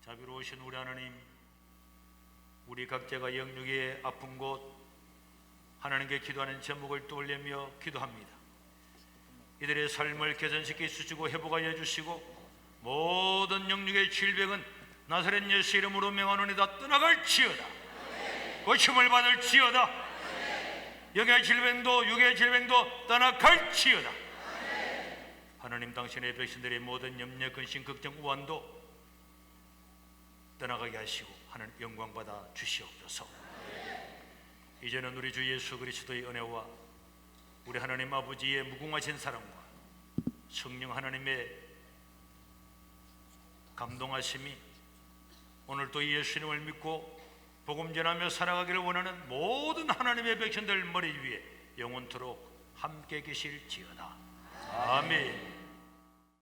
자비로우신 우리 하나님, 우리 각자가 영육의 아픈 곳 하나님께 기도하는 제목을 떠올리며 기도합니다. 이들의 삶을 개선시켜 주시고 회복하여 주시고 모든 영육의 질병은 나사렛 예수 이름으로 명하노니 다 떠나갈지어다. 고침을 받을지어다. 영의 질병도 육의 질병도 떠나갈지어다. 하나님, 당신의 백성들의 모든 염려, 근심, 걱정, 우환도 떠나가게 하시고 하나님 영광 받아 주시옵소서. 이제는 우리 주 예수 그리스도의 은혜와 우리 하나님 아버지의 무궁하신 사랑과 성령 하나님의 감동하심이 오늘도 예수님을 믿고 복음 전하며 살아가기를 원하는 모든 하나님의 백성들 머리 위에 영원토록 함께 계실지어다. 아멘.